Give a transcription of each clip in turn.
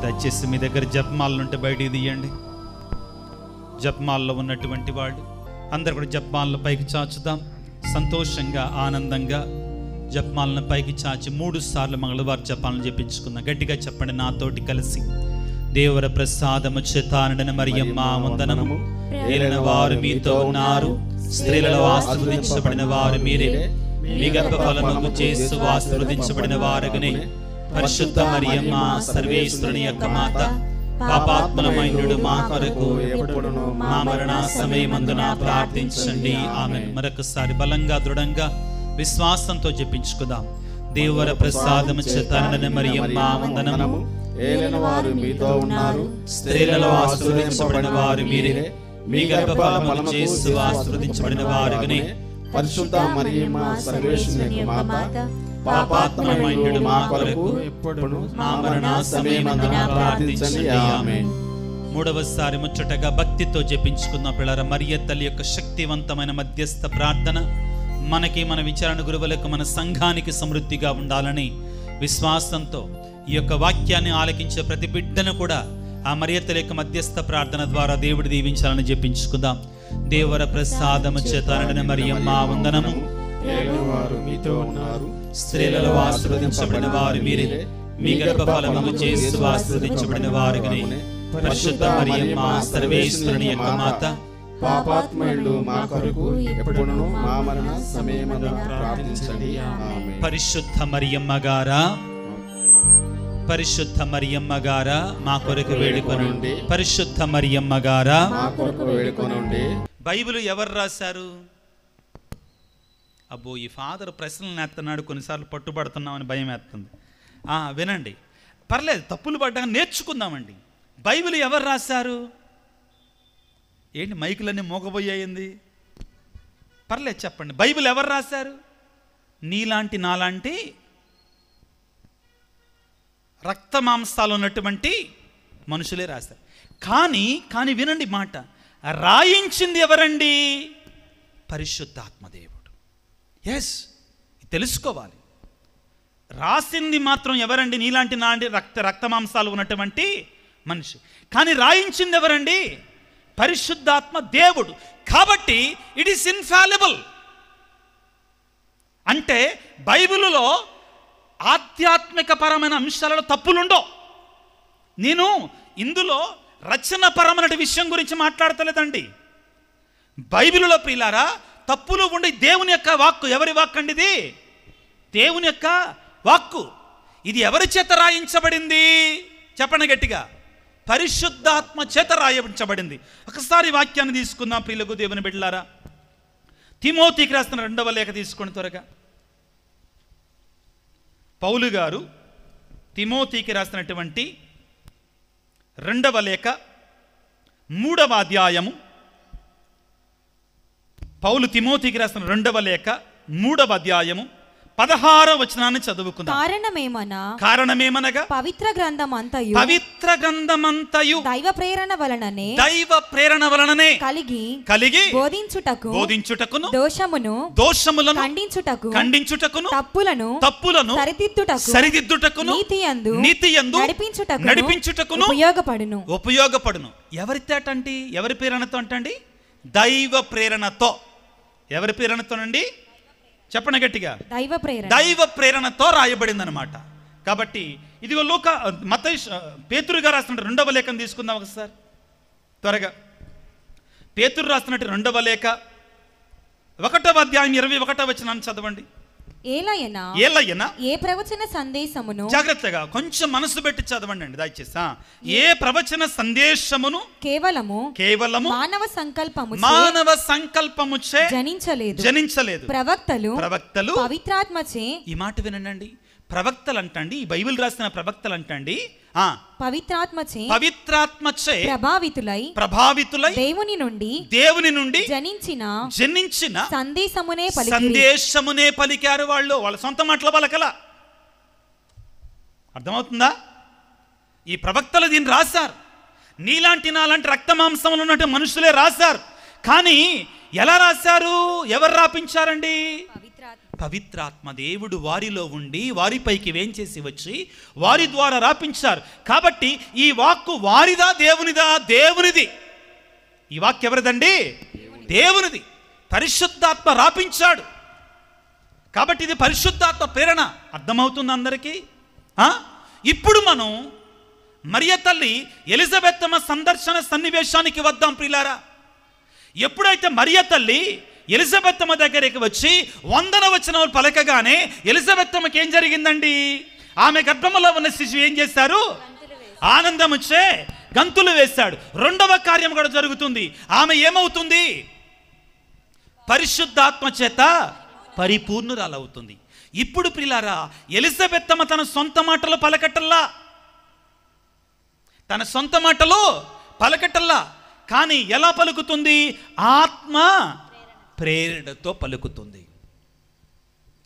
దయచేసి మీ దగ్గర జపమాలను ఉంటే బయటికి తీయండి. జపమాలలో ఉన్నటువంటి వాళ్ళు అందరు కూడా జపమాలను పైకి చాచుదాం. సంతోషంగా ఆనందంగా జపమాలను పైకి చాచి 3 సార్లు మంగళవారం జపాలను జపించుకుందాం. గట్టిగా చెప్పండి నాతోటి కలిసి. దేవర ప్రసాదము చేత నిండిన మరియమ్మ వందనము, ఏలిన వారు మీతో ఉన్నారు, స్త్రీలలో ఆశీర్వదించబడిన వారు మీరే, మీ గర్భఫలము యేసు ఆశీర్వదించబడిన వారగనే. పరిశుద్ధ మరియమ్మ సర్వేశ్వరుని యొక్క మాత, పాపాత్మలమైనడు మా కొరకు ఎప్పుడును మా మరణ సమయమందున ప్రార్థించండి. ఆమేన్. మరొకసారి బలంగా దృఢంగా విశ్వాసంతో జపించుకుందాం. దేవర ప్రసాదము చేత నిండిన మరియమ్మ వందనము, ఏలిన వారు మీతో ఉన్నారు, స్త్రీలలో ఆశీర్వదించబడిన వారు మీరే, మీ గర్భఫలము యేసు ఆశీర్వదించబడిన వారగనే. పరిశుద్ధ మరియమ్మ సర్వేశ్వరుని యొక్క మాత, పాపాత్మలమైనడు మా కొరకు ఎప్పుడును మా మరణ సమయమందున ప్రార్థించండి. ఆమేన్. మూడవసారి ముచ్చటగా భక్తితో జపించుకున్న పిల్లల మరియ తల్లి యొక్క శక్తివంతమైన మధ్యస్థ ప్రార్థన మనకి, మన విచారణ గురువులకు, మన సంఘానికి సమృద్ధిగా ఉండాలని విశ్వాసంతో ఈ యొక్క వాక్యాన్ని ఆలకించే ప్రతి బిడ్డను కూడా ఆ మరియ తల్లి యొక్క మధ్యస్థ ప్రార్థన ద్వారా దేవుడు దీవించాలని జపించుకుందాం. దేవర ప్రసాదము చేత నిండిన మరియమ్మ వందనము, ఏలిన వారు మీతో ఉన్నారు, స్త్రీలలో ఆశీర్వదించబడిన వారు మీరే, మీ గర్భఫలము యేసు ఆశీర్వదించబడిన వారగనే. పరిశుద్ధ మరియమ్మ సర్వేశ్వరుని యొక్క మాత, పాపాత్మయులు మా కొరకు ఎప్పుడును మా మరణ సమయమందున ప్రార్థించండి. ఆమేన్. పరిశుద్ధ మరియమ్మ గారా, పరిశుద్ధ మరియమ్మ గారా మా కొరకు వేడుకొనండి. పరిశుద్ధ మరియమ్మ గారా మా కొరకు వేడుకొనండి. బైబిల్ ఎవరు రాశారు? అబ్బో, ఈ ఫాదర్ ప్రశ్నలు ఎత్తన్నాడు, కొన్నిసార్లు పట్టుబడుతున్నామని భయం వేస్తుంది. వినండి, పర్లేదు, తప్పులు పడ్డాక నేర్చుకుందామండి. బైబిల్ ఎవరు రాశారు? ఏంటి మైకులన్నీ మోగబోయింది? పర్లేదు చెప్పండి, బైబిల్ ఎవరు రాశారు? నీలాంటి నాలాంటి రక్త మాంసాలు ఉన్నటువంటి మనుషులే రాశారు. కానీ వినండి మాట, రాయించింది ఎవరండి? పరిశుద్ధాత్మదేవుడు. ఎస్, తెలుసుకోవాలి. రాసింది మాత్రం ఎవరండి? నీలాంటి నాంటి రక్త మాంసాలు ఉన్నటువంటి మనిషి. కానీ రాయించింది ఎవరండి? పరిశుద్ధాత్మ దేవుడు. కాబట్టి ఇట్ ఈస్ ఇన్ఫాలిబుల్. అంటే బైబిలులో ఆధ్యాత్మిక పరమైన అంశాలలో తప్పులుండవు. నేను ఇందులో రచనపరమైన విషయం గురించి మాట్లాడతలేదండి. బైబిలులో ప్రియులారా తప్పులు ఉండి దేవుని యొక్క వాక్కు. ఎవరి వాక్కు అండి ఇది? దేవుని యొక్క వాక్కు. ఇది ఎవరి చేత రాయించబడింది? చెప్పండి గట్టిగా. పరిశుద్ధాత్మ చేత రాయించబడింది. ఒకసారి వాక్యాన్ని తీసుకుందాం ప్రియులకు, దేవుని బిడ్డలారా. తిమోతికి రాసిన 2వ లేఖ తీసుకోండి త్వరగా. పౌలు గారు తిమోతికి రాసినటువంటి 2వ లేఖ 3వ అధ్యాయము. పౌలు తిమోతికి రాసిన 2వ లేఖ 3వ అధ్యాయము 16వ వచనాన్ని చదువుకుందాం. కారణమేమనగా పవిత్ర గ్రంథమంతయు దైవ ప్రేరణ వలననే కలిగి బోధించుటకును దోషములను ఖండించుటకును తప్పులను సరిదిద్దుటకును నీతియందు నడిపించుటకును ఉపయోగపడును. ఎవరితోటండి? ఎవరి ప్రేరణతో అంటండి? దైవ ప్రేరణతో. ఎవరి ప్రేరణతోనండి? చెప్పండి గట్టిగా. దైవ ప్రేరణతో రాయబడింది అనమాట. కాబట్టి ఇదిగో మత్తయి పేతురు గారు రాసినట్టు 2వ లేఖను తీసుకుందాం ఒకసారి త్వరగా. పేతురు రాసినట్టు 2వ లేఖ 1వ అధ్యాయం 21వ వచనాన్ని చదవండి. ఏలయనా ఏ ప్రవచన సందేశమును, జాగ్రత్తగా కొంచెం మనసు పెట్టి చదవండి అండి దయచేసి. ఏ ప్రవచన సందేశమును కేవలము మానవ సంకల్పముచే జనించలేదు. ప్రవక్తలు పవిత్రాత్మచే. ఈ మాట వినండి. ప్రవక్తలు అంటండి, ఈ బైబిల్ రాసిన ప్రవక్తలు అంటండి పవిత్రాత్మచే ప్రభావితులై దేవుని నుండి జనించిన సందేశమునే పలికారు. వాళ్ళ సొంత మాటల పలకల. అర్థమవుతుందా? ఈ ప్రవక్తలు దీన్ని రాశారు. నీలాంటి నాలాంటి రక్త మాంసములు ఉన్నట్టు మనుషులే రాశారు. కానీ ఎలా రాశారు? ఎవరు రాపించారండి? పవిత్రాత్మ దేవుడు వారిలో ఉండి వారిపైకి వేంచేసి వచ్చి వారి ద్వారా రాపించారు. కాబట్టి ఈ వాక్కు వారిదా దేవునిదా? దేవునిది. ఈ వాక్కు ఎవరిదండి? దేవునిది. పరిశుద్ధాత్మ రాపించాడు. కాబట్టి ఇది పరిశుద్ధాత్మ ప్రేరణ. అర్థమవుతుంది అందరికీ? ఇప్పుడు మనం మరియ తల్లి ఎలిజబెత్తమ్మ సందర్శన సన్నివేశానికి వద్దాం ప్రియులారా. ఎప్పుడైతే మరియ తల్లి ఎలిజబెత్తమ్మ దగ్గరికి వచ్చి వందన వచనం పలకగానే ఎలిజబెత్తమ్మకి ఏం జరిగిందండి? ఆమె గర్భములో ఉన్న శిశువు ఏం చేశారు? ఆనందం వచ్చే గంతులు వేశాడు. రెండవ కార్యం కూడా జరుగుతుంది. ఆమె ఏమవుతుంది? పరిశుద్ధాత్మ చేత పరిపూర్ణురాలవుతుంది. ఇప్పుడు ప్రియులారా, ఎలిజబెత్తమ్మ తన సొంత మాటలు పలకటల్లా, తన సొంత మాటలు పలకటల్లా. కానీ ఎలా పలుకుతుంది? ఆత్మ ప్రేరణతో పలుకుతుంది.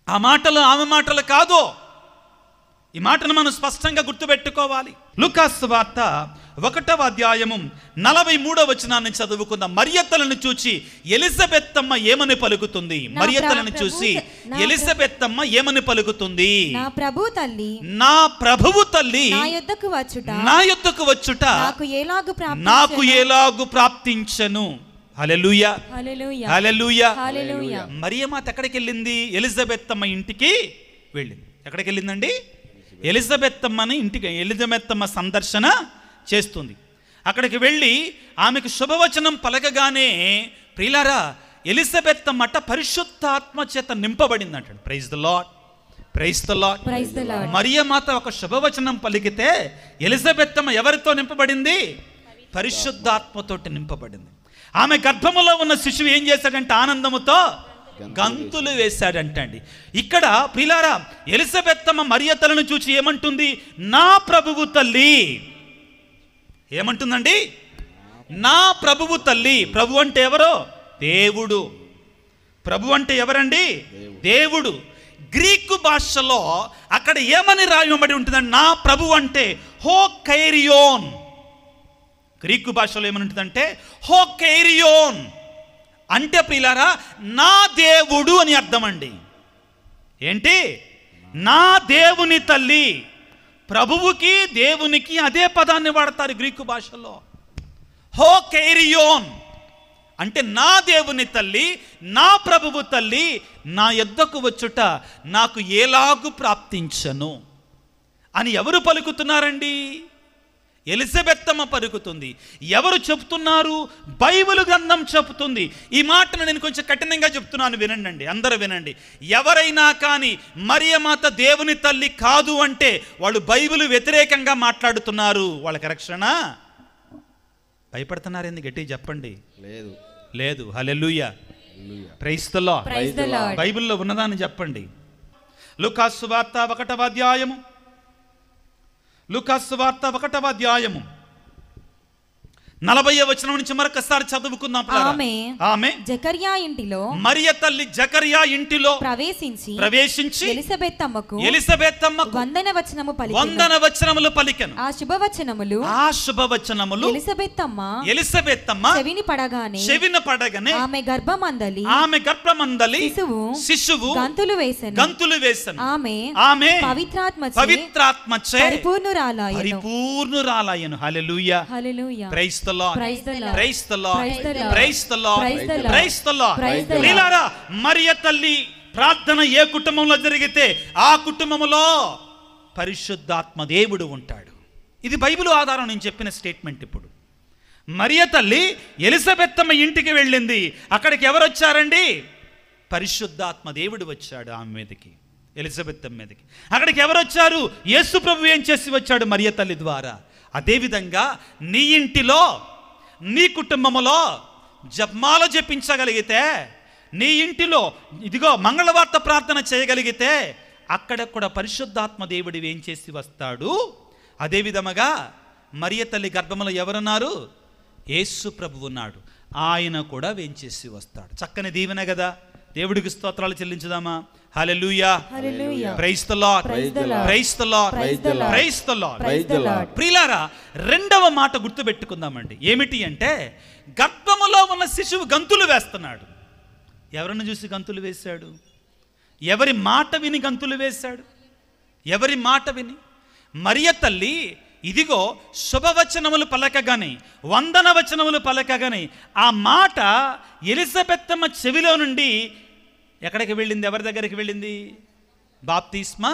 ఆ మాటలు ఆమె మాటలు కాదు. ఈ మాటను మనం స్పష్టంగా గుర్తుపెట్టుకోవాలి. లూకాసు వార్త 1వ అధ్యాయము 43వ వచనాన్ని చదువుకుందాం. మరియతలను చూచి ఎలిజబెత్తమ్మ ఏమని పలుకుతుంది? మరియతలను చూసి ఎలిజబెత్తమ్మ ఏమని పలుకుతుంది? నా ప్రభువు తల్లి నా యొద్దకు వచ్చుట నాకు ఎలాగు ప్రాప్తించను. హల్లెలూయా, హల్లెలూయా, హల్లెలూయా. మరియమాత ఎక్కడికి వెళ్ళింది? ఎలిజబెత్తమ్మ ఇంటికి వెళ్ళింది. ఎక్కడికి వెళ్ళిందండి? ఎలిజబెత్తమ్మని ఇంటికి, ఎలిజబెత్తమ్మ సందర్శన చేస్తుంది. అక్కడికి వెళ్ళి ఆమెకు శుభవచనం పలకగానే ప్రియులారా, ఎలిజబెత్తమ్మట పరిశుద్ధాత్మ చేత నింపబడింది అంటాడు. Praise the Lord, praise the Lord. మరియమాత ఒక శుభవచనం పలికితే ఎలిజబెత్తమ్మ ఎవరితో నింపబడింది? పరిశుద్ధాత్మతోటి నింపబడింది. ఆమె గర్భములో ఉన్న శిశువు ఏం చేశాడంటే ఆనందముతో గంతులు వేశాడంటండి. ఇక్కడ ప్రియులారా, ఎలిజబెత్తమ్మ మరియతలను చూచి ఏమంటుంది? నా ప్రభువు తల్లి. ఏమంటుందండి? నా ప్రభువు తల్లి. ప్రభు అంటే ఎవరో? దేవుడు. ప్రభు అంటే ఎవరండి? దేవుడు. గ్రీకు భాషలో అక్కడ ఏమని రాయబడి ఉంటుందండి? నా ప్రభు అంటే హో కైరియోన్. గ్రీకు భాషలో ఏమని ఉంటుందంటే హో కైరియోన్ అంటే ప్రియులారా, నా దేవుడు అని అర్థం అండి. ఏంటి? నా దేవుని తల్లి. ప్రభువుకి దేవునికి అదే పదాన్ని వాడతారు గ్రీకు భాషలో. హో కైరియోన్ అంటే నా దేవుని తల్లి, నా ప్రభువు తల్లి నా యొద్దకు వచ్చుట నాకు ఎలాగు ప్రాప్తించను అని ఎవరు పలుకుతున్నారండి? ఎలిజబెత్తమ్మ పలుకుతుంది. ఎవరు చెప్తున్నారు? బైబిల్ గ్రంథం చెప్తుంది. ఈ మాటను నేను కొంచెం కఠినంగా చెప్తున్నాను, వినండి, అందరూ వినండి. ఎవరైనా కానీ మరియమాత దేవుని తల్లి కాదు అంటే వాళ్ళు బైబిల్ వ్యతిరేకంగా మాట్లాడుతున్నారు. వాళ్ళకి రక్షణ? భయపడుతున్నారు ఎందుకు? గట్టిగా చెప్పండి. లేదు. హల్లెలూయా, ప్రైజ్ ది లార్డ్. బైబిల్లో ఉన్నదాన్ని చెప్పండి. లూకాసు వార్త 1వ అధ్యాయము, లూకాసు వార్త 1వ అధ్యాయము 40వ వచనం నుంచి మరొకసారి చదువుకుందాం. ఆమె జకర్యా ఇంటిలో, మరియ తల్లి జకర్యా ఇంటిలో ప్రవేశించి ఎలిజబెత్తమ్మకు వందన వచనములు పలికెను. ఆ శుభవచనములు ఎలిజబెత్తమ్మ చెవిన పడగానే ఆమె గర్భమందలి శిశువు గంతులు వేసెను. ఆమె పవిత్రాత్మచే పరిపూర్ణురాలయను. Hallelujah, hallelujah. Praise the Lord, praise the Lord, praise the Lord, praise the Lord. ప్రియులారా, మరియ తల్లి ప్రార్థన ఏ కుటుంబంలో జరిగితే ఆ కుటుంబంలో పరిశుద్ధాత్మ దేవుడు ఉంటాడు. ఇది బైబిల్ ఆధారం నేను చెప్పిన స్టేట్మెంట్. ఇప్పుడు మరియ తల్లి ఎలిజబెత్తమ్మ ఇంటికి వెళ్ళింది. అక్కడికి ఎవరు వచ్చారండి? పరిశుద్ధాత్మ దేవుడు వచ్చాడు ఆమె మీదకి, ఎలిజబెత్తమ్మ మీదకి. అక్కడికి ఎవరు వచ్చారు? యేసు ప్రభు ఏం చేసి వచ్చాడు? మరియ తల్లి ద్వారా. అదేవిధంగా నీ ఇంటిలో, నీ కుటుంబంలో జపమాల జపించగలిగితే, నీ ఇంటిలో ఇదిగో మంగళవార్త ప్రార్థన చేయగలిగితే అక్కడ కూడా పరిశుద్ధాత్మ దేవుడు ఏం చేసి వస్తాడు. అదేవిధముగా మరియ తల్లి గర్భములో ఎవరున్నారు? యేసు ప్రభు ఉన్నాడు. ఆయన కూడా వేంచేసి వస్తాడు. చక్కని దీవెన కదా. దేవుడికి స్తోత్రాలు చెల్లించుదామా? Hallelujah, praise the Lord, praise the Lord, praise the Lord. ప్రియులారా, రెండవ మాట గుర్తుపెట్టుకుందామండి. ఏమిటి అంటే గర్భములో ఉన్న శిశువు గంతులు వేస్తున్నాడు. ఎవరన్నా చూసి గంతులు వేశాడు? ఎవరి మాట విని గంతులు వేశాడు? ఎవరి మాట విని? మరియ తల్లి ఇదిగో శుభవచనములు పలకగానే, వందన వచనములు పలకగానే ఆ మాట ఎలిజబెత్తమ్మ చెవిలో నుండి ఎక్కడికి వెళ్ళింది? ఎవరి దగ్గరికి వెళ్ళింది? బాప్తిస్మా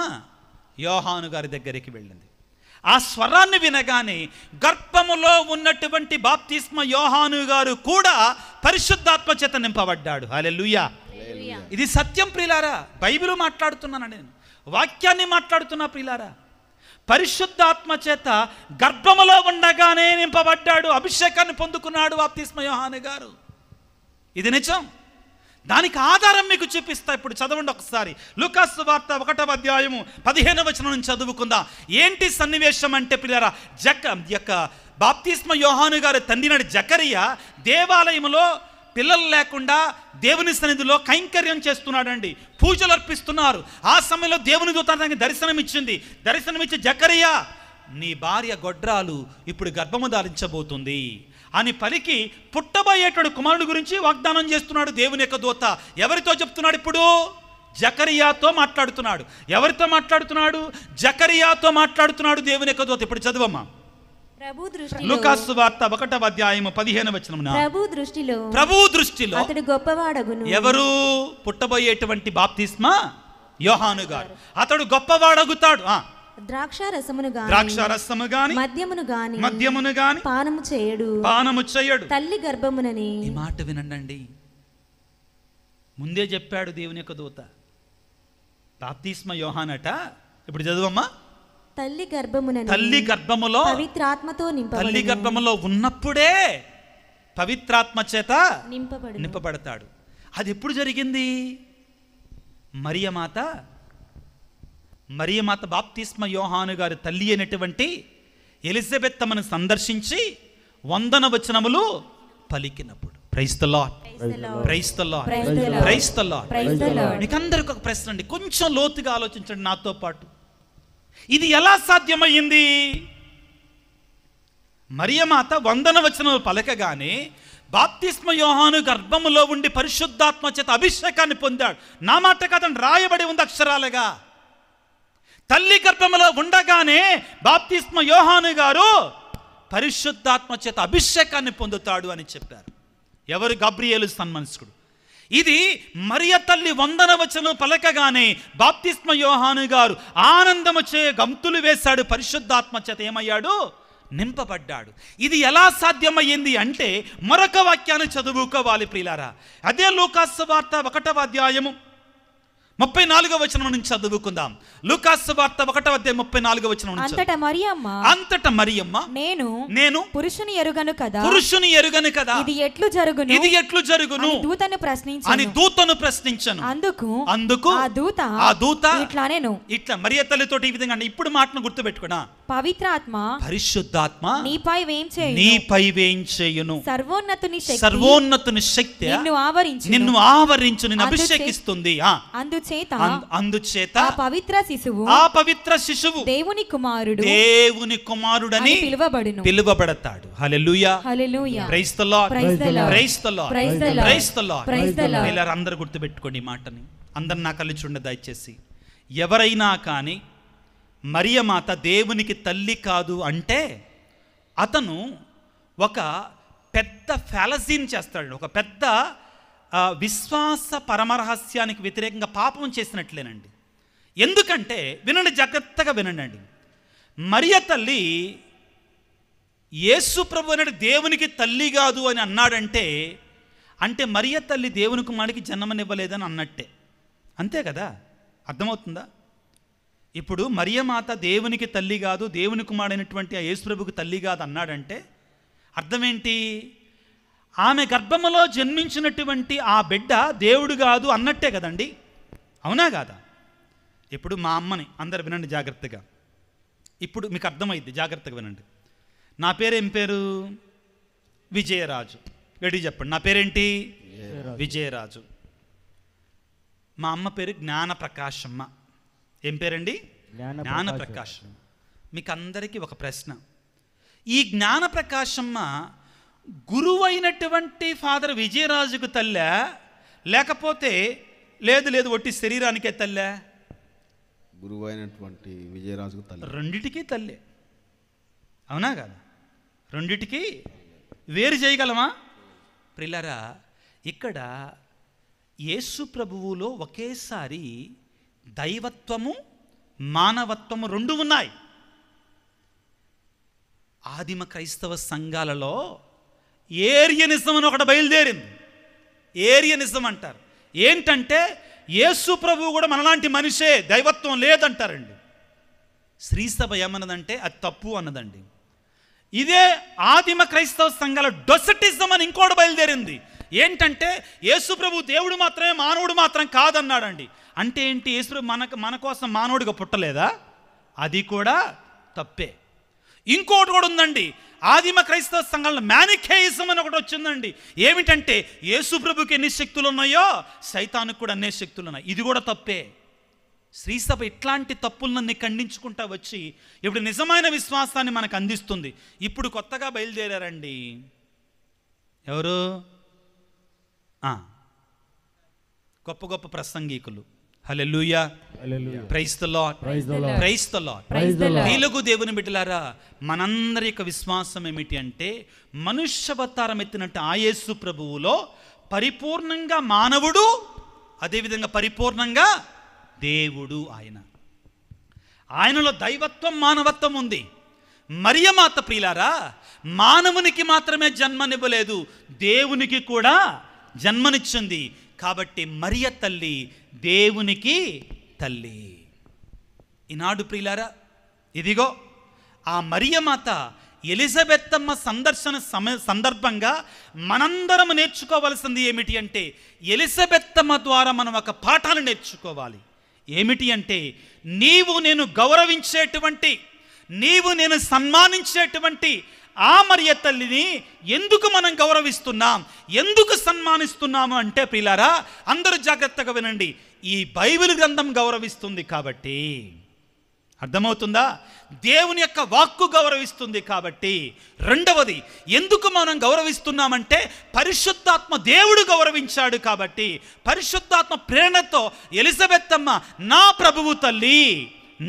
యోహాను గారి దగ్గరికి వెళ్ళింది. ఆ స్వరాన్ని వినగానే గర్భములో ఉన్నటువంటి బాప్తిస్మ యోహాను గారు కూడా పరిశుద్ధాత్మ చేత నింపబడ్డాడు. హల్లెలూయా. ఇది సత్యం ప్రియులారా. బైబిల్ మాట్లాడుతున్నాను, నేను వాక్యాన్ని మాట్లాడుతున్నా ప్రియులారా. పరిశుద్ధాత్మ చేత గర్భములో ఉండగానే నింపబడ్డాడు, అభిషేకాన్ని పొందుకున్నాడు బాప్తిస్మ యోహాను గారు. ఇది నిజం. దానికి ఆధారం మీకు చూపిస్తా. ఇప్పుడు చదవండి ఒకసారి. లూకాసు సువార్త 1వ అధ్యాయము 15వ వచనం నుంచి చదువుకుందాం. ఏంటి సన్నివేశం అంటే ప్రియులారా, బాప్తిస్మ యోహాను గారు తండ్రి జకరియా దేవాలయంలో పిల్లలు లేకుండా దేవుని సన్నిధిలో కైంకర్యం చేస్తున్నాడండి, పూజలు అర్పిస్తున్నారు. ఆ సమయంలో దేవుని దూత దర్శనమిచ్చి జకరియా, నీ భార్య గొడ్రాలు ఇప్పుడు గర్భము ధారించబోతుంది అని పలికి పుట్టబోయేటడు కుమారుడు గురించి వాగ్దానం చేస్తున్నాడు దేవుని యొక్క దూత. ఎవరితో చెప్తున్నాడు? ఇప్పుడు జకరియాతో మాట్లాడుతున్నాడు. ఎవరితో మాట్లాడుతున్నాడు? జకరియాతో మాట్లాడుతున్నాడు దేవుని యొక్క దూత. ఇప్పుడు చదువమ్మా. లూకాసు వార్త 1వ అధ్యాయము 15వ వచనం. ప్రభు దృష్టిలో అతడు గొప్పవాడగును. ఎవరు? పుట్టబోయేటువంటి బాప్తిస్మా యోహాను గారు. అతడు గొప్పవాడగుతాడు. ద్రాక్షారసము గాని మద్యమును గాని పానము చేయడు. తల్లి గర్భమునని. ఈ మాట వినండి. ముందే చెప్పాడు దేవుని యొక్క దూత. బాప్తిస్మ యోహానట. ఇప్పుడు చదువమ్మా. తల్లి గర్భములో పవిత్రాత్మతో తల్లి గర్భములో ఉన్నప్పుడే పవిత్రాత్మ చేత నింపబడతాడు. అది ఎప్పుడు జరిగింది? మరియమాత బాప్తిస్మ యోహాను గారి తల్లి అయినటువంటి ఎలిజబెత్తమ్మను సందర్శించి వందన వచనములు పలికినప్పుడు. Praise the Lord, praise the Lord, praise the Lord. మీకు అందరికి ఒక ప్రశ్న అండి, కొంచెం లోతుగా ఆలోచించండి నాతో పాటు. ఇది ఎలా సాధ్యమయ్యింది? మరియమాత వందన వచనములు పలకగానే బాప్తిస్మ యోహాను గర్భములో ఉండి పరిశుద్ధాత్మ చేత అభిషేకాన్ని పొందాడు. నా మాట కాదని రాయబడి ఉంది అక్షరాలుగా. తల్లి గర్భములో ఉండగానే బాప్తిస్మ యోహాను గారు పరిశుద్ధాత్మ చేత అభిషేకాన్ని పొందుతాడు అని చెప్పారు. ఎవరు? గబ్రియేలు సన్మనస్కుడు. ఇది మరియ తల్లి వందన వచనం పలకగానే బాప్తిస్మ యోహాను గారు ఆనందము చే గంతులు వేశాడు. పరిశుద్ధాత్మ చేత ఏమయ్యాడు? నింపబడ్డాడు. ఇది ఎలా సాధ్యమయ్యింది అంటే మరొక వాక్యాన్ని చదువుకోవాలి ప్రియులారా. అదే లూకాసు వార్త 1వ అధ్యాయము 34వ వచనం నుంచి చదువుకుందాం. లూకాసు వార్త 1వ అధ్యాయం 34వ వచనం నుంచి. అంతట మరియమ్మ నేను పురుషుని ఎరుగను కదా ఇది ఎట్లు జరుగును అని దూతను ప్రశ్నించను. అందుకు ఆ దూత ఇట్లా మరియ తల్లితోటి ఈ విధంగా. ఇప్పుడు మాటను గుర్తుపెట్టుకున్నా. పరిశుద్ధాత్మ నీపై వేయించేయును. సర్వోన్నతుని శక్తి నిన్ను ఆవరించు, నిన్ను అభిషేకిస్తుంది. అందుచేత ఆ పవిత్ర శిశువు దేవుని కుమారుడని పిలువబడతాడు. Hallelujah, praise the Lord, praise the Lord, praise the Lord. వీళ్ళందరూ అందరూ గుర్తుపెట్టుకోండి ఈ మాటని. అందరు నా కళ్ళు చూడండి దయచేసి. ఎవరైనా కానీ మరియమాత దేవునికి తల్లి కాదు అంటే అతను ఒక పెద్ద ఫ్యాలసీని చేస్తాడు. ఒక పెద్ద విశ్వాస పరమరహస్యానికి వ్యతిరేకంగా పాపం చేసినట్లేనండి. ఎందుకంటే వినండి, జాగ్రత్తగా వినండి. మరియ తల్లి యేసు ప్రభు అన్నాడు దేవునికి తల్లి కాదు అని అన్నాడంటే అంటే మరియ తల్లి దేవుని కుమారుడికి జన్మనివ్వలేదని అన్నట్టే. అంతే కదా? అర్థమవుతుందా? ఇప్పుడు మరియమాత దేవునికి తల్లి కాదు, దేవుని కుమారుడైనటువంటి ఆ యేసు ప్రభుకి తల్లి కాదు అన్నాడంటే అర్థమేంటి? ఆమె గర్భములో జన్మించినటువంటి ఆ బిడ్డ దేవుడు కాదు అన్నట్టే కదండి. అవునా కాదా? ఇప్పుడు మా అమ్మని అందరు వినండి జాగ్రత్తగా. ఇప్పుడు మీకు అర్థమైంది, జాగ్రత్తగా వినండి. నా పేరేం పేరు? విజయరాజు. గడి చెప్పండి, నా పేరేంటి? విజయరాజు. మా అమ్మ పేరు జ్ఞానప్రకాశమ్మ. ఏం పేరండి? జ్ఞానప్రకాశం. మీకు అందరికీ ఒక ప్రశ్న. ఈ జ్ఞానప్రకాశమ్మ గురువు అయినటువంటి ఫాదర్ విజయరాజుకు తల్లా లేకపోతే లేదు లేదు ఒట్టి శరీరానికే తల్లే, గురువు అయినటువంటి విజయరాజుకు తల్లి. రెండిటికి తల్లే. అవునా కదా? రెండిటికి వేరు చేయగలమా? ప్రియులారా, ఇక్కడ యేసు ప్రభువులో ఒకేసారి దైవత్వము మానవత్వము రెండు ఉన్నాయి. ఆదిమ క్రైస్తవ సంఘాలలో ఏరియనిజం అని ఒకటి బయలుదేరింది. ఏరియనిజం అంటారు. ఏంటంటే యేసు ప్రభువు కూడా మనలాంటి మనిషే, దైవత్వం లేదంటారండి. శ్రీసభ ఏమన్నదంటే అది తప్పు అన్నదండి. ఇదే ఆదిమ క్రైస్తవ సంఘాల డొసటిజం అని ఇంకోటి బయలుదేరింది. ఏంటంటే యేసు ప్రభు దేవుడు మాత్రమే, మానవుడు మాత్రం కాదన్నాడండి. అంటే ఏంటి? యేసు ప్రభు మన కోసం మానవుడిగా పుట్టలేదా? అది కూడా తప్పే. ఇంకోటి కూడా ఉందండి, ఆదిమ క్రైస్తవ సంఘాలలో మ్యానిఖేయిజం అని ఒకటి వచ్చిందండి. ఏమిటంటే యేసు ప్రభుకి ఎన్ని శక్తులు ఉన్నాయో సైతానికి కూడా అన్ని శక్తులు ఉన్నాయి. ఇది కూడా తప్పే. శ్రీసభ ఇట్లాంటి తప్పులన్నీ ఖండించుకుంటా వచ్చి ఇప్పుడు నిజమైన విశ్వాసాన్ని మనకు అందిస్తుంది. ఇప్పుడు కొత్తగా బయలుదేరారండి ఎవరు? గొప్ప గొప్ప ప్రసంగికులు. Hallelujah, praise the Lord, praise the Lord. వీలుగు దేవుని బిడ్డలారా, మనందరి యొక్క విశ్వాసం ఏమిటి అంటే మనుష్యవతారం ఎత్తినట్టు ఆ యేసు ప్రభువులో పరిపూర్ణంగా మానవుడు, అదేవిధంగా పరిపూర్ణంగా దేవుడు. ఆయనలో దైవత్వం మానవత్వం ఉంది. మరియమాత ప్రియులారా, మానవునికి మాత్రమే జన్మనివ్వలేదు, దేవునికి కూడా జన్మనిచ్చింది. కాబట్టి మరియ తల్లి దేవునికి తల్లి. ఈనాడు ప్రియులారా, ఇదిగో ఆ మరియమాత ఎలిజబెత్తమ్మ సందర్శన సందర్భంగా మనందరం నేర్చుకోవాల్సింది ఏమిటి అంటే ఎలిజబెత్తమ్మ ద్వారా మనం ఒక పాఠాలు నేర్చుకోవాలి. ఏమిటి అంటే నీవు నేను గౌరవించేటువంటి, నీవు నేను సన్మానించేటువంటి ఆ మరియ తల్లిని ఎందుకు మనం గౌరవిస్తున్నాం, ఎందుకు సన్మానిస్తున్నాము అంటే ప్రియులారా, అందరూ జాగ్రత్తగా వినండి. ఈ బైబిల్ గ్రంథం గౌరవిస్తుంది కాబట్టి. అర్థమవుతుందా? దేవుని యొక్క వాక్కు గౌరవిస్తుంది కాబట్టి. రెండవది, ఎందుకు మనం గౌరవిస్తున్నామంటే పరిశుద్ధాత్మ దేవుడు గౌరవించాడు కాబట్టి. పరిశుద్ధాత్మ ప్రేరణతో ఎలిజబెత్తమ్మ నా ప్రభువు తల్లి,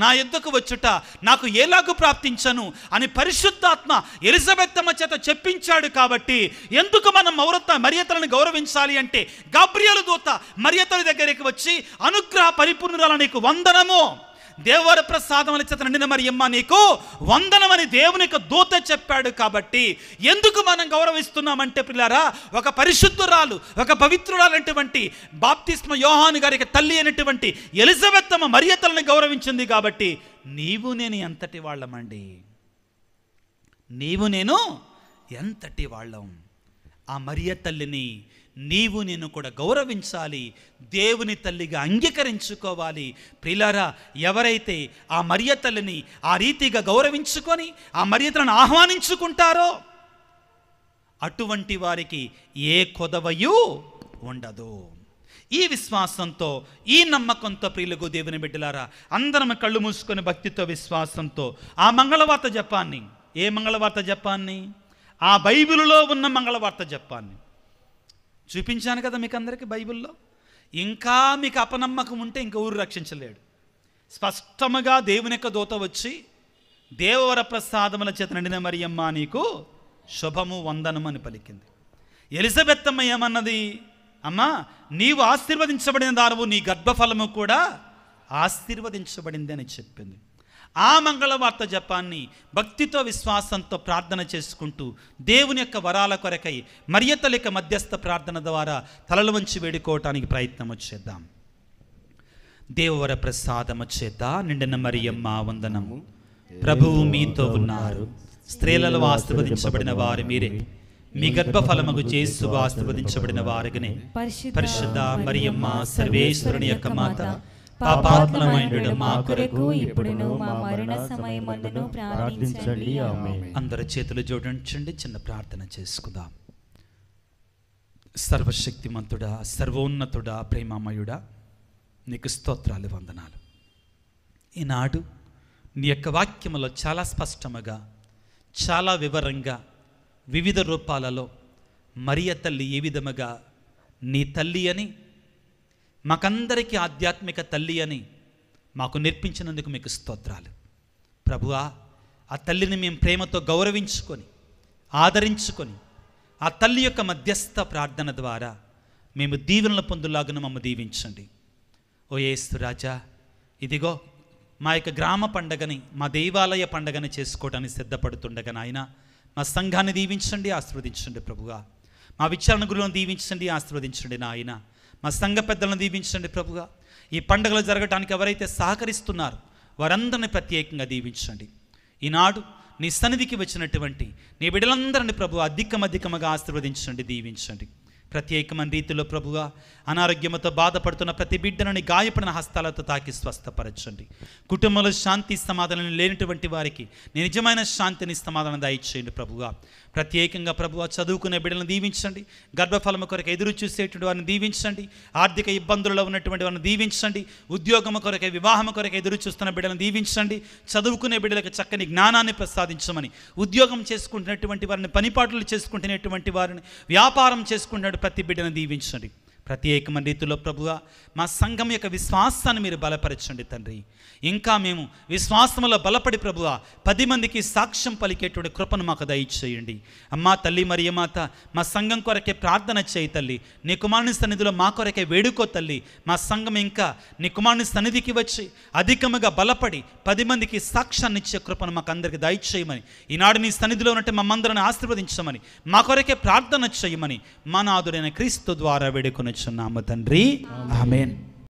నా యొద్దకు వచ్చుట నాకు ఎలాగూ ప్రాప్తించను అని పరిశుద్ధాత్మ ఎలిజబెత్తమ్మ చేత చెప్పించాడు కాబట్టి. ఎందుకు మనం మరియతలను గౌరవించాలి అంటే గాబ్రియేలు దూత మరియతల దగ్గరికి వచ్చి అనుగ్రహ పరిపూర్ణురాలు నీకు వందనము, దేవర ప్రసాదముల చేత నిండిన మరియమ్మ నీకు వందనమని దేవుని యొక్క దూత చెప్పాడు కాబట్టి. ఎందుకు మనం గౌరవిస్తున్నామంటే పిల్లారా, ఒక పరిశుద్ధురాలు, ఒక పవిత్రురాలైనటువంటి బాప్తిస్మ యోహాను గారికి తల్లి అయినటువంటి ఎలిజబెత్తమ్మ మరియతలను గౌరవించింది కాబట్టి. నీవు నేను ఎంతటి వాళ్ళమండి, నీవు నేను ఎంతటి వాళ్ళం. ఆ మరియ తల్లిని నీవు నేను కూడా గౌరవించాలి, దేవుని తల్లిగా అంగీకరించుకోవాలి. ప్రియులారా, ఎవరైతే ఆ మరియ తల్లిని ఆ రీతిగా గౌరవించుకొని ఆ మరియతలను ఆహ్వానించుకుంటారో అటువంటి వారికి ఏ కొదవయు ఉండదు. ఈ విశ్వాసంతో, ఈ నమ్మకంతో ప్రియులకు దేవుని బిడ్డలారా, అందరం కళ్ళు మూసుకొని భక్తితో విశ్వాసంతో ఆ మంగళవార్త జపాన్ని, ఏ మంగళవార్త జపాన్ని? ఆ బైబిలులో ఉన్న మంగళవార్త జపాన్ని చూపించాను కదా మీకు అందరికీ బైబిల్లో. ఇంకా మీకు అపనమ్మకం ఉంటే ఇంకా ఊరు రక్షించలేడు. స్పష్టముగా దేవుని యొక్క దూత వచ్చి దేవవర ప్రసాదముల చేత నిండిన మరియమ్మ నీకు శుభము వందనము అని పలికింది. ఎలిజబెత్తమ్మ ఏమన్నది? అమ్మా, నీవు ఆశీర్వదించబడిన దానవు, నీ గర్భఫలము కూడా ఆశీర్వదించబడింది అని చెప్పింది. ఆ మంగళవార్త జపాన్ని భక్తితో విశ్వాసంతో ప్రార్థన చేసుకుంటూ దేవుని యొక్క వరాల కొరకై మరియతలిక మధ్యస్థ ప్రార్థన ద్వారా తలలు వంచి వేడుకోవటానికి ప్రయత్నం చేద్దాం. దేవవర ప్రసాదము చేత నిండిన మరియమ్మ వందనము, ప్రభువు మీతో ఉన్నారు, స్త్రీలలో ఆశీర్వదించబడిన వారు మీరే, మీ గర్భఫలముగు యేసు ఆశీర్వదించబడిన వారుగానే. పరిశుద్ధ మరియమ్మ సర్వేశ్వరుని యొక్క మాత, పాపాత్మలమైనడు మా కొరకు ఇప్పుడును మా మరణ సమయమందును ప్రార్థించండి. ఆమేన్. అందరి చేతులు జోడించండి, చిన్న ప్రార్థన చేసుకుందాం. సర్వశక్తిమంతుడా, సర్వోన్నతుడా, ప్రేమమయుడా, నీకు స్తోత్రాలు, వందనాలు. ఈనాడు నీ యొక్క వాక్యములో చాలా స్పష్టముగా, చాలా వివరంగా, వివిధ రూపాలలో మరియ తల్లి ఏ విధముగా నీ తల్లి అని, మాకందరికీ ఆధ్యాత్మిక తల్లి అని మాకు నేర్పించినందుకు మీకు స్తోత్రాలు ప్రభువా. ఆ తల్లిని మేము ప్రేమతో గౌరవించుకొని ఆదరించుకొని ఆ తల్లి యొక్క మధ్యస్థ ప్రార్థన ద్వారా మేము దీవెనలు పొందులాగున మమ్మల్ని దీవించండి. ఓ యేసు రాజా, ఇదిగో మా యొక్క గ్రామ పండగని, మా దేవాలయ పండగని చేసుకోవడానికి సిద్ధపడుతుండగా నాయన మా సంఘాన్ని దీవించండి, ఆశీర్వదించండి ప్రభుగా. మా విచారణ గురువులను దీవించండి, ఆశీర్వదించండి నాయన. మా సంఘ పెద్దలను దీవించండి ప్రభుగా. ఈ పండుగలు జరగటానికి ఎవరైతే సహకరిస్తున్నారో వారందరిని ప్రత్యేకంగా దీవించండి. ఈనాడు నీ సన్నిధికి వచ్చినటువంటి నీ బిడ్డలందరినీ ప్రభు అధికమధికముగా ఆశీర్వదించండి, దీవించండి. ప్రత్యేకమైన రీతిలో ప్రభుగా అనారోగ్యంతో బాధపడుతున్న ప్రతి బిడ్డను గాయపడిన హస్తాలతో తాకి స్వస్థపరచండి. కుటుంబంలో శాంతి సమాధానం లేనటువంటి వారికి నిజమైన శాంతిని సమాధానం దయచేయండి ప్రభుగా. ప్రత్యేకంగా ప్రభువా చదువుకునే బిడ్డలను దీవించండి. గర్భఫలము కొరకు ఎదురు చూసేటువంటి వారిని దీవించండి. ఆర్థిక ఇబ్బందులలో ఉన్నటువంటి వారిని దీవించండి. ఉద్యోగము కొరకు, వివాహము కొరకు ఎదురు చూస్తున్న బిడ్డలను దీవించండి. చదువుకునే బిడ్డలకు చక్కని జ్ఞానాన్ని ప్రసాదించమని, ఉద్యోగం చేసుకుంటున్నటువంటి వారిని, పనిపాట్లు చేసుకుంటున్నటువంటి వారిని, వ్యాపారం చేసుకుంటున్న ప్రతి బిడ్డను దీవించండి. ప్రత్యేకమైన రీతిలో ప్రభువా మా సంఘం యొక్క విశ్వాసాన్ని మీరు బలపరచండి తండ్రి. ఇంకా మేము విశ్వాసంలో బలపడి ప్రభువా 10 మందికి సాక్ష్యం పలికేటువంటి కృపను మాకు దయచేయండి. అమ్మా తల్లి మరియమాత, మా సంఘం కొరకే ప్రార్థన చేయి తల్లి. నీ కుమారుని సన్నిధిలో మా కొరకే వేడుకో తల్లి. మా సంఘం ఇంకా నీ కుమారుని సన్నిధికి వచ్చి అధికముగా బలపడి 10 మందికి సాక్ష్యాన్ని ఇచ్చే కృపను మాకు అందరికీ దయచేయమని, ఈనాడు నీ సన్నిధిలో ఉన్నట్టు మమ్మందరిని ఆశీర్వదించమని, మా కొరకే ప్రార్థన చేయమని మా నాథుడైన క్రీస్తు ద్వారా వేడుకొనుచున్నాము తండ్రి. ఆమేన్.